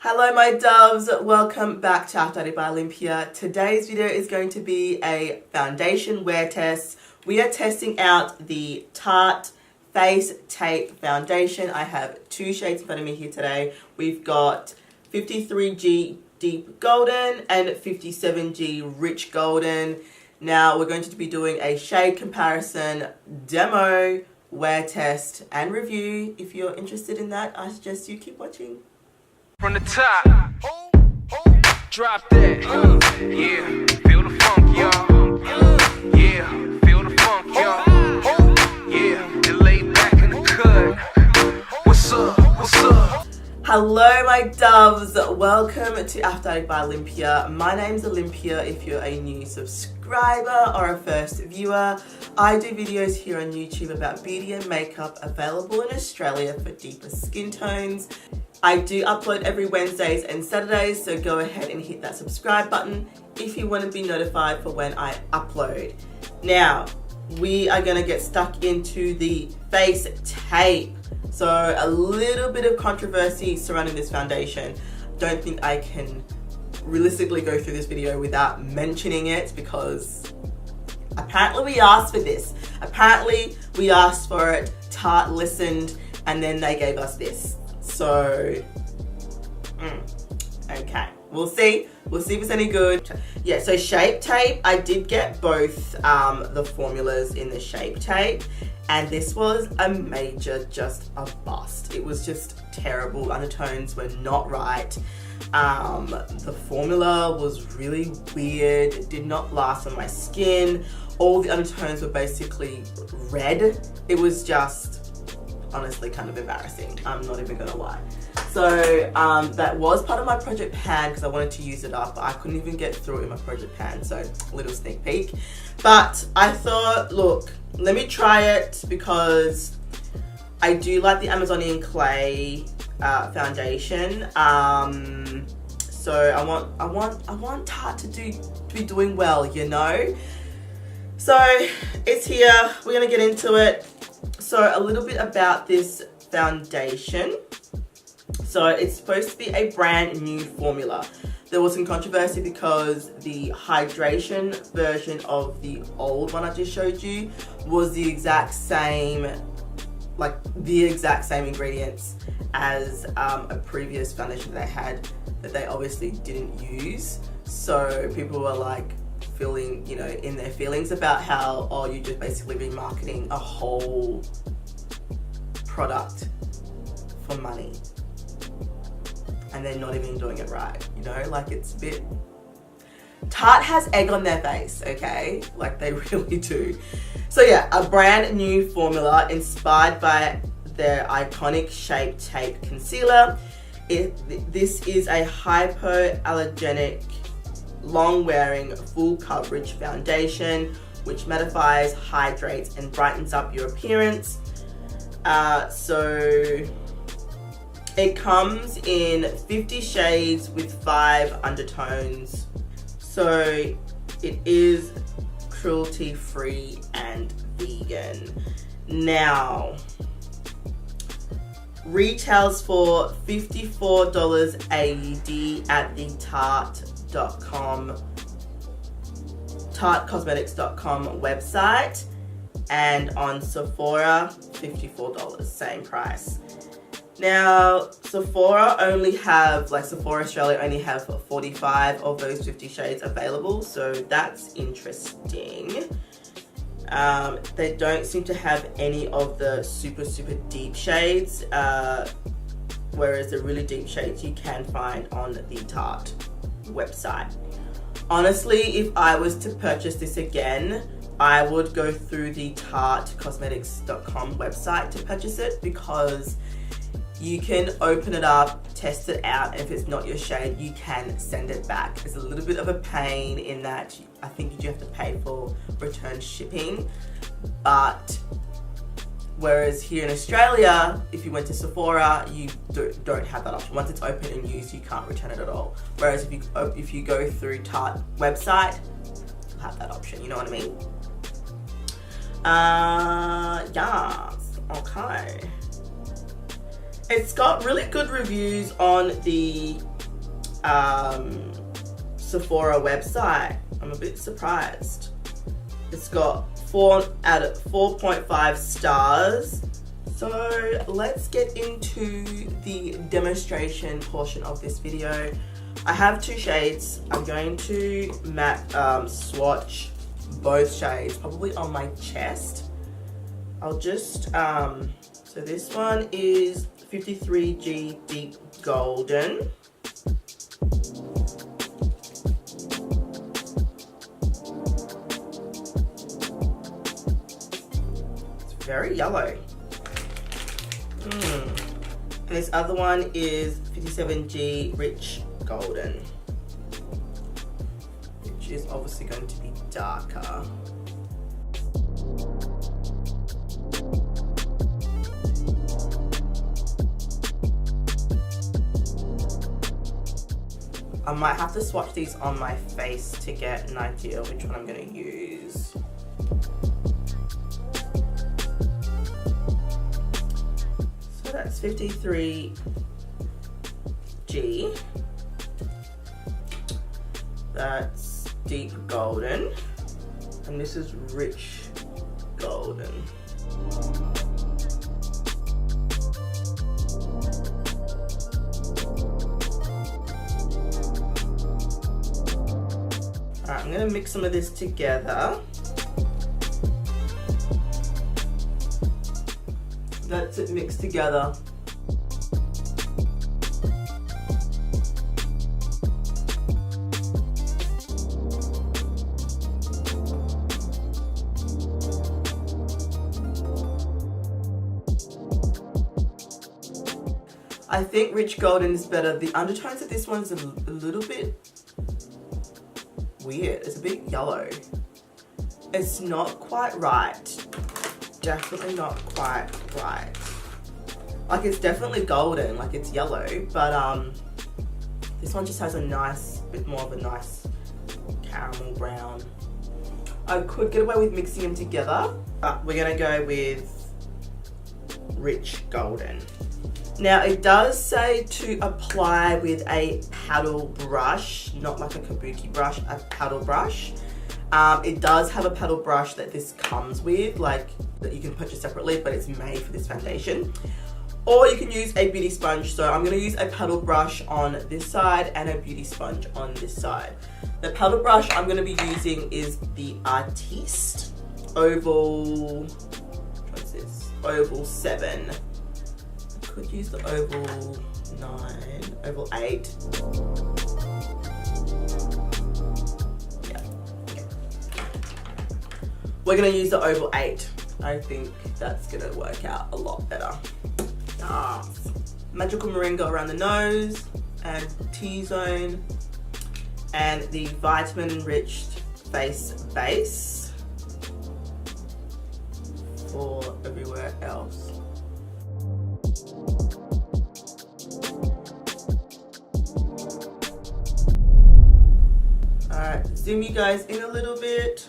Hello my doves, welcome back to Afrodite by Olympia. Today's video is going to be a foundation wear test. We are testing out the Tarte Face Tape Foundation. I have two shades in front of me here today. We've got 53G Deep Golden and 57G Rich Golden. Now we're going to be doing a shade comparison, demo, wear test and review. If you're interested in that, I suggest you keep watching. From the top, drop that, yeah, feel the funk, y'all, yeah, feel the funk, y'all, yeah, lay back in the cut, what's up, what's up? Hello my doves, welcome to Afrodite by Olympia. My name's Olympia if you're a new subscriber or a first viewer. I do videos here on YouTube about beauty and makeup available in Australia for deeper skin tones. I do upload every Wednesdays and Saturdays, so go ahead and hit that subscribe button if you want to be notified for when I upload. Now, we are going to get stuck into the face tape. So a little bit of controversy surrounding this foundation. Don't think I can realistically go through this video without mentioning it because apparently we asked for this. Apparently we asked for it, Tarte listened, and then they gave us this. So, okay, we'll see if it's any good. Yeah, so shape tape, I did get both the formulas in the shape tape, and this was a major, just a bust. It was just terrible, undertones were not right. The formula was really weird, it did not last on my skin. All the undertones were basically red. It was just honestly kind of embarrassing. I'm not even gonna lie. So that was part of my project pan because I wanted to use it up, but I couldn't even get through it in my project pan, so a little sneak peek. But I thought, look, let me try it because I do like the Amazonian Clay foundation. So I want Tarte to be doing well, you know? So it's here, we're gonna get into it. So a little bit about this foundation. So it's supposed to be a brand new formula. There was some controversy because the hydration version of the old one I just showed you was the exact same, like the exact same ingredients as a previous foundation that they had that they obviously didn't use. So people were like feeling, you know, in their feelings about how, oh, you just basically remarketing a whole product for money and they're not even doing it right, you know, like it's a bit. Tarte has egg on their face, okay, like they really do. So yeah, a brand new formula inspired by their iconic shape tape concealer. This is a hypoallergenic, long-wearing, full coverage foundation which mattifies, hydrates and brightens up your appearance. So it comes in 50 shades with 5 undertones. So it is cruelty-free and vegan. Now, retails for $54 AUD at the tartecosmetics.com website, and on Sephora $54, same price. Now Sephora only have, like Sephora Australia only have 45 of those 50 shades available, so that's interesting. They don't seem to have any of the super deep shades, whereas the really deep shades you can find on the Tarte website. Honestly, if I was to purchase this again, I would go through the tartecosmetics.com website to purchase it because you can open it up, test it out, and if it's not your shade, you can send it back. It's a little bit of a pain in that I think you do have to pay for return shipping, but whereas here in Australia, if you went to Sephora, you don't have that option. Once it's open and used, you can't return it at all. Whereas if you go through Tarte website, you'll have that option, you know what I mean? Yes, okay. It's got really good reviews on the Sephora website. I'm a bit surprised. It's got 4 out of 4.5 stars. So let's get into the demonstration portion of this video. I have 2 shades. I'm going to swatch both shades, probably on my chest. I'll just, so this one is 53G Deep Golden. It's very yellow. And this other one is 57G Rich Golden, which is obviously going to be darker. I might have to swatch these on my face to get an idea which one I'm going to use. So that's 53G. That's Deep Golden. And this is Rich Golden. Alright, I'm going to mix some of this together. That's it mixed together. I think Rich Golden is better. The undertones of this one's a little bit weird. It's a bit yellow. It's not quite right. Definitely not quite right. Like, it's definitely golden, like it's yellow, but this one just has a nice, bit more of a nice caramel brown. I could get away with mixing them together, but we're gonna go with Rich Golden. Now, it does say to apply with a paddle brush, not like a kabuki brush, a paddle brush. It does have a paddle brush that this comes with, like, that you can purchase separately, but it's made for this foundation. Or you can use a beauty sponge. So I'm going to use a paddle brush on this side and a beauty sponge on this side. The paddle brush I'm going to be using is the Artiste Oval, what's this? Oval 7. Could use the oval 9, oval 8. Yeah. We're gonna use the oval 8. I think that's gonna work out a lot better. Magical Moringa around the nose and T-zone, and the vitamin enriched face base for everywhere else. Alright, zoom you guys in a little bit.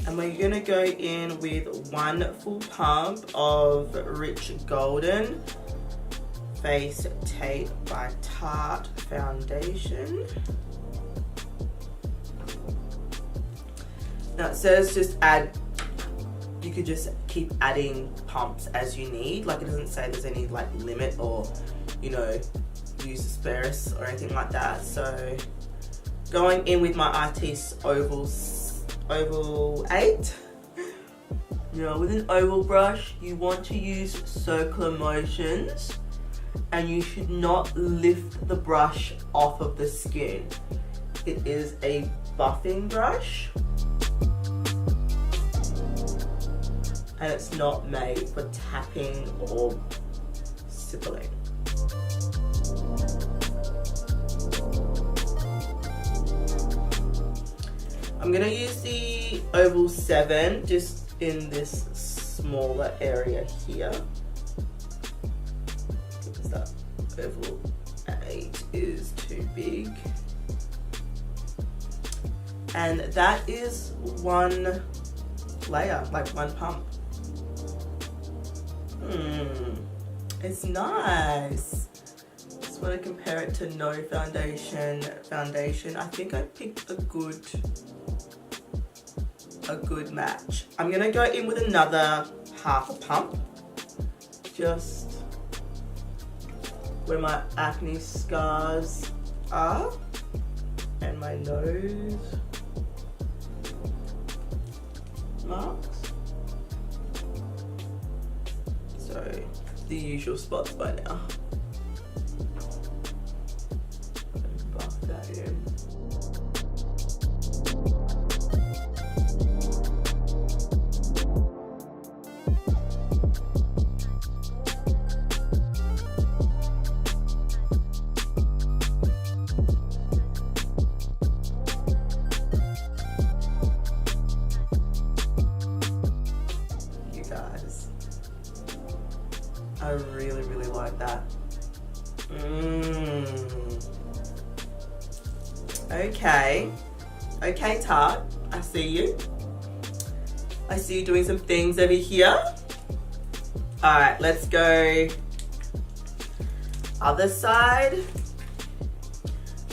And we're gonna go in with 1 full pump of Rich Golden Face Tape by Tarte Foundation. Now it says just add, you could just keep adding pumps as you need. Like, it doesn't say there's any like limit or, you know, use a sparse or anything like that. So going in with my Artiste Oval 8. You know, with an oval brush, you want to use circular motions, and you should not lift the brush off of the skin. It is a buffing brush, and it's not made for tapping or stippling. I'm gonna use the oval 7 just in this smaller area here, because that oval 8 is too big. And that is 1 layer, like 1 pump. It's nice. Just want to compare it to No Foundation. I think I picked a good match. I'm gonna go in with another half a pump. Just where my acne scars are and my nose marks. So the usual spots by now. Buff that in. I really like that. Okay, Tarte, I see you. I see you doing some things over here. All right, let's go other side.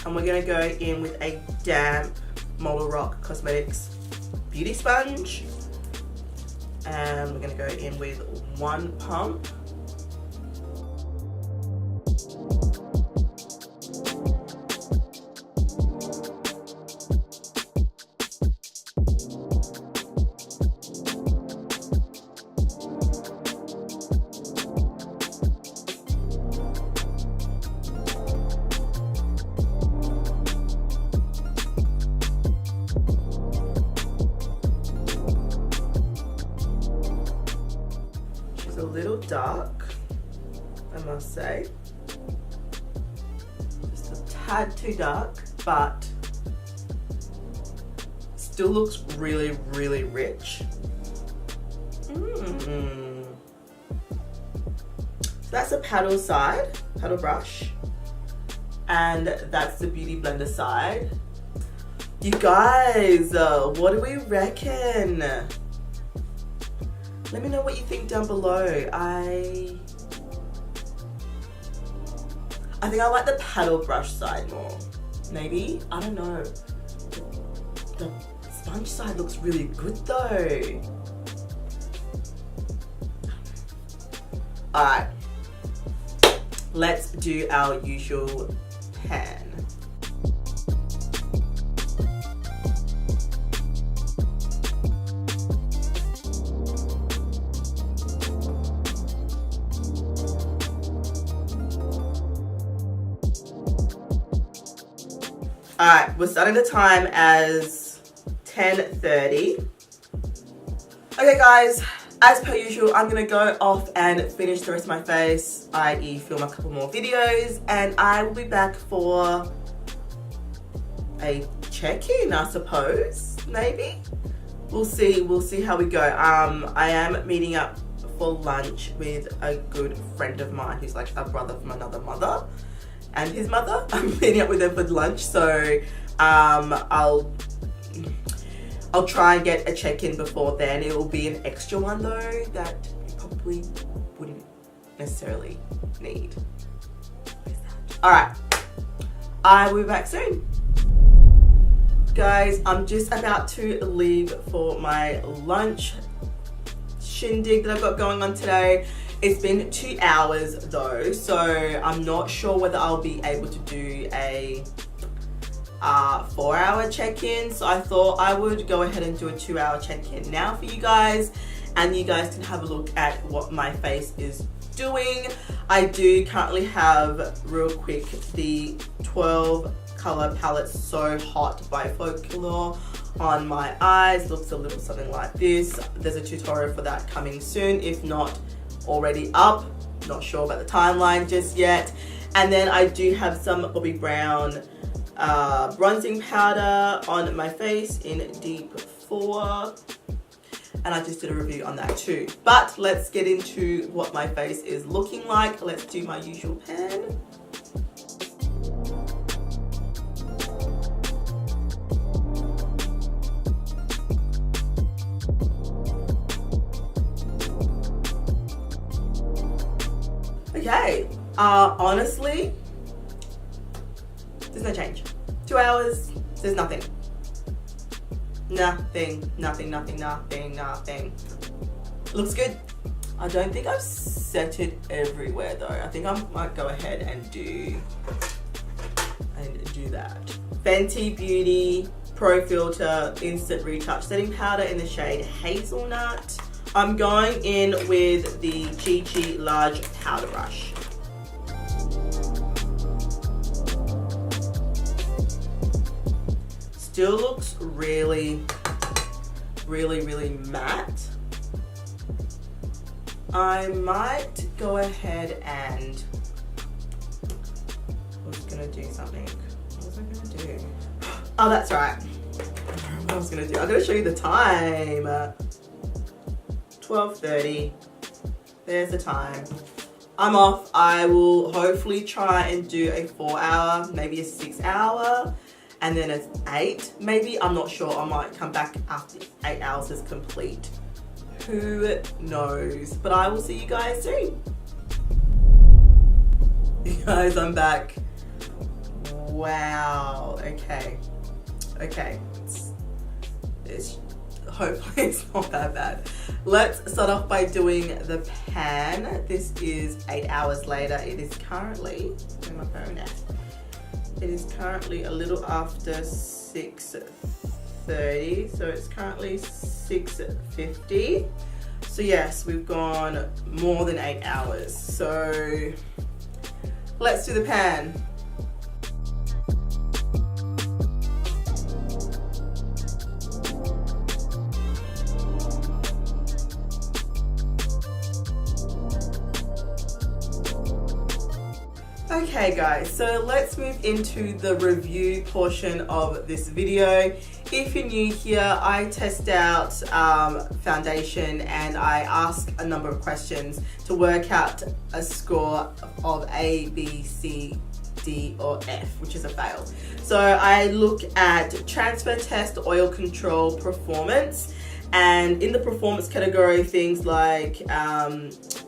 And we're gonna go in with a damp Model Rock Cosmetics beauty sponge. And we're gonna go in with one pump. A little dark, I must say. Just a tad too dark, but still looks really rich. So that's a paddle side, paddle brush, and that's the Beauty Blender side. You guys, what do we reckon? Let me know what you think down below. I think I like the paddle brush side more. Maybe, I don't know. The sponge side looks really good though. All right, let's do our usual pan. Alright, we're starting the time as 10:30. Okay guys, as per usual, I'm gonna go off and finish the rest of my face, i.e. film a couple more videos, and I will be back for a check-in, I suppose, maybe? We'll see how we go. I am meeting up for lunch with a good friend of mine who's like a brother from another mother. And his mother. I'm meeting up with them for lunch, so I'll try and get a check-in before then. It will be an extra one though that you probably wouldn't necessarily need. Alright, I will be back soon. Guys, I'm just about to leave for my lunch shindig that I've got going on today. It's been 2 hours though, so I'm not sure whether I'll be able to do a 4-hour check-in. So I thought I would go ahead and do a 2-hour check-in now for you guys, and you guys can have a look at what my face is doing. I do currently have, real quick, the 12 color palette So Hot by Folklore on my eyes. Looks a little something like this. There's a tutorial for that coming soon, if not already up. Not sure about the timeline just yet. And then I do have some Bobbi Brown bronzing powder on my face in Deep 4, and I just did a review on that too. But let's get into what my face is looking like. Let's do my usual pan. Okay, Honestly, there's no change. 2 hours, there's nothing. Nothing. Looks good. I don't think I've set it everywhere though. I think I might go ahead and do that. Fenty Beauty Pro Filter Instant Retouch Setting Powder in the shade Hazelnut. I'm going in with the Chi Large Powder Brush. Still looks really matte. I might go ahead and I was gonna do something. What was I gonna do? Oh, that's right. What I was gonna do. I'm gonna show you the time. 12:30. There's the time. I'm off. I will hopefully try and do a 4 hour, maybe a 6 hour, and then it's 8 maybe. I'm not sure. I might come back after 8 hours is complete. Who knows? But I will see you guys soon. You guys, I'm back. Wow. Okay. Hopefully it's not that bad. Let's start off by doing the pan. This is 8 hours later. It is currently, where's my phone at? It is currently a little after 6:30, so it's currently 6:50. So yes, we've gone more than 8 hours. So let's do the pan. Okay guys, so let's move into the review portion of this video. If you're new here, I test out foundation and I ask a number of questions to work out a score of A, B, C, D or F, which is a fail. So I look at transfer test, oil control, performance, and in the performance category, things like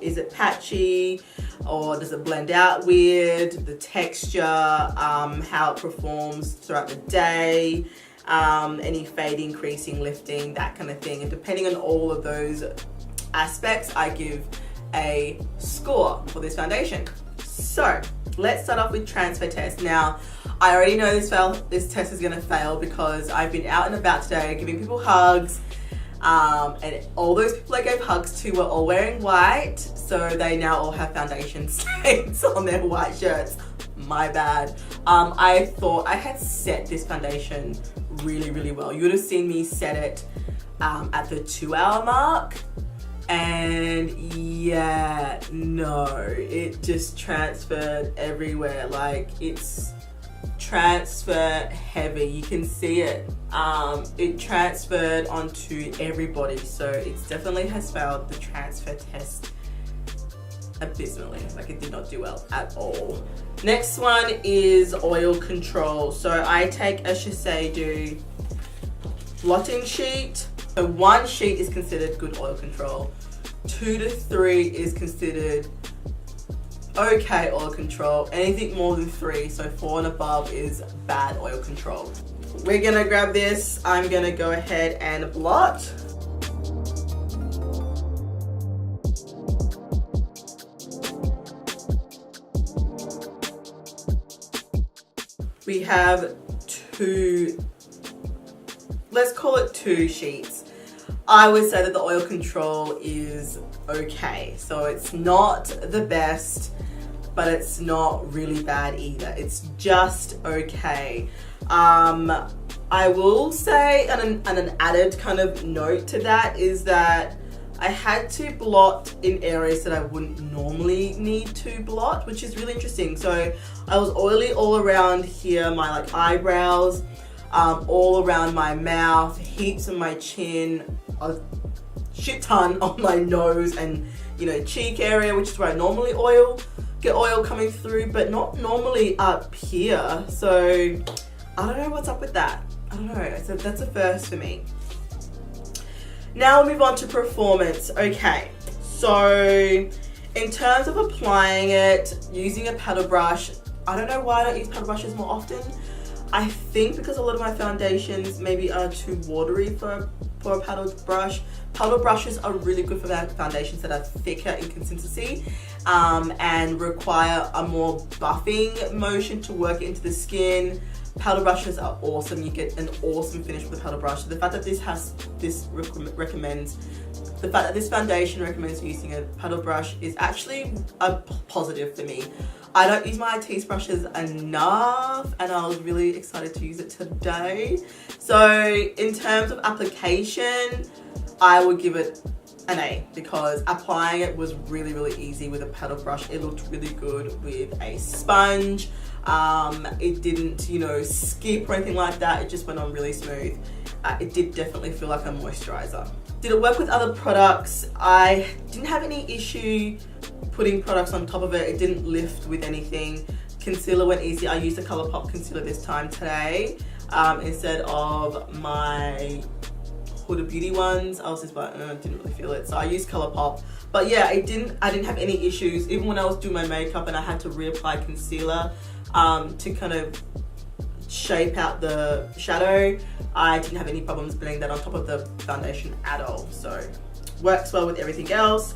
is it patchy or does it blend out weird, the texture, how it performs throughout the day, any fading, creasing, lifting, that kind of thing. And depending on all of those aspects, I give a score for this foundation. So let's start off with transfer test. Now, I already know this test is gonna fail because I've been out and about today giving people hugs, and all those people I gave hugs to were all wearing white, so they now all have foundation stains on their white shirts. My bad. I thought I had set this foundation really well. You would have seen me set it at the 2 hour mark, and yeah, no, it just transferred everywhere. Like, it's transfer heavy, you can see it. It transferred onto everybody, so it definitely has failed the transfer test abysmally. Like, it did not do well at all. Next one is oil control. So I take a Shiseido blotting sheet. So 1 sheet is considered good oil control. 2 to 3 is considered okay oil control. Anything more than 3, so 4 and above, is bad oil control. We're gonna grab this. I'm gonna go ahead and blot. We have 2, let's call it 2 sheets. I would say that the oil control is okay. So it's not the best, but it's not really bad either. It's just okay. I will say, and an added kind of note to that is that I had to blot in areas that I wouldn't normally need to blot, which is really interesting. So I was oily all around here, my like eyebrows, all around my mouth, heaps on my chin, a shit ton on my nose and, you know, cheek area, which is where I normally get oil coming through, but not normally up here. So I don't know what's up with that. I don't know. So that's a first for me. Now we'll move on to performance. Okay, so In terms of applying it, using a paddle brush, I don't know why I don't use paddle brushes more often. I think because a lot of my foundations maybe are too watery for a paddle brush. Paddle brushes are really good for foundations that are thicker in consistency and require a more buffing motion to work into the skin. Paddle brushes are awesome. You get an awesome finish with a paddle brush. So the fact that this foundation recommends using a paddle brush is actually a positive for me. I don't use my Artiste brushes enough, and I was really excited to use it today. So in terms of application, I would give it an A, because applying it was really, really easy with a paddle brush. It looked really good with a sponge. It didn't, you know, skip or anything like that. It just went on really smooth. It did definitely feel like a moisturizer. Did it work with other products? I didn't have any issue putting products on top of it. It didn't lift with anything. Concealer went easy. I used the ColourPop concealer this time today instead of my Huda Beauty ones. I was just like, didn't really feel it, so I used ColourPop. But yeah, I didn't have any issues. Even when I was doing my makeup and I had to reapply concealer to kind of shape out the shadow, I didn't have any problems blending that on top of the foundation at all. So works well with everything else.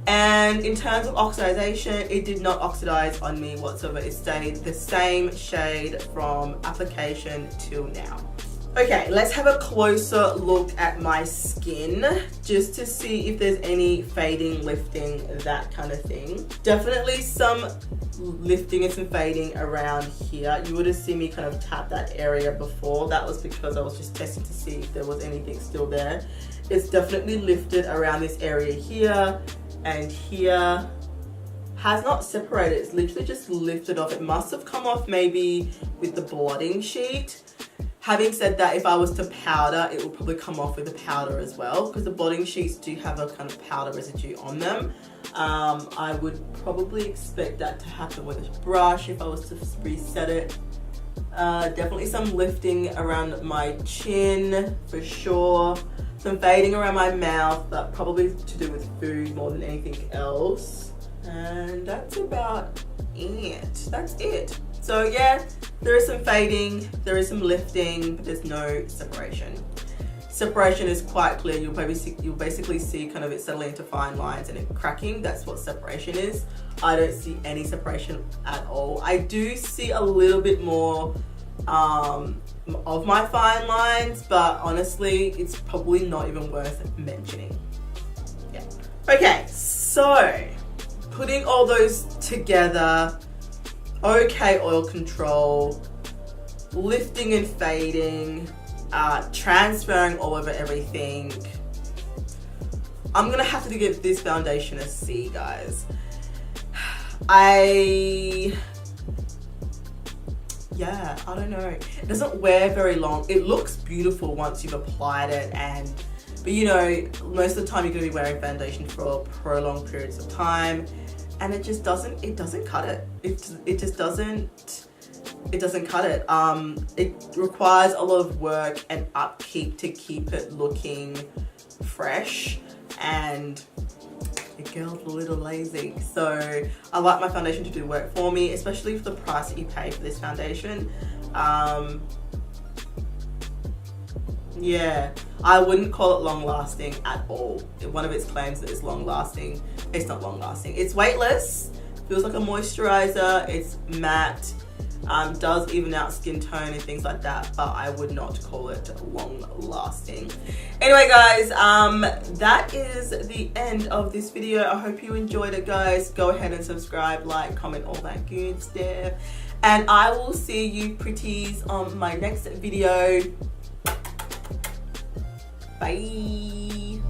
And in terms of oxidization, it did not oxidize on me whatsoever. It stayed the same shade from application till now. Okay, let's have a closer look at my skin just to see if there's any fading, lifting, that kind of thing. Definitely some lifting and some fading around here. You would have seen me kind of tap that area before. That was because I was just testing to see if there was anything still there. It's definitely lifted around this area here and here. Has not separated, it's literally just lifted off. It must have come off maybe with the blotting sheet. Having said that, if I was to powder, it will probably come off with the powder as well, because the blotting sheets do have a kind of powder residue on them. I would probably expect that to happen with a brush if I was to reset it. Definitely some lifting around my chin for sure. Some fading around my mouth, but probably to do with food more than anything else. And that's about it. That's it. So yeah, there is some fading, there is some lifting, but there's no separation. Separation is quite clear. You'll basically see kind of it settling into fine lines and it cracking. That's what separation is. I don't see any separation at all. I do see a little bit more of my fine lines, but honestly, it's probably not even worth mentioning. Yeah. Okay, so putting all those together, okay oil control, lifting and fading, transferring all over everything. I'm gonna have to give this foundation a C, guys. I don't know. It doesn't wear very long. It looks beautiful once you've applied it, but you know, most of the time you're gonna be wearing foundation for prolonged periods of time, and it just doesn't cut it. It just doesn't cut it. It requires a lot of work and upkeep to keep it looking fresh, and the girl's a little lazy. So I like my foundation to do work for me, especially for the price that you pay for this foundation. Yeah, I wouldn't call it long lasting at all. One of its claims that it's long lasting, it's not long lasting. It's weightless, feels like a moisturizer, it's matte, does even out skin tone and things like that, but I would not call it long lasting. Anyway guys, that is the end of this video. I hope you enjoyed it, guys. Go ahead and subscribe, like, comment, all that good stuff, and I will see you pretties on my next video. Bye.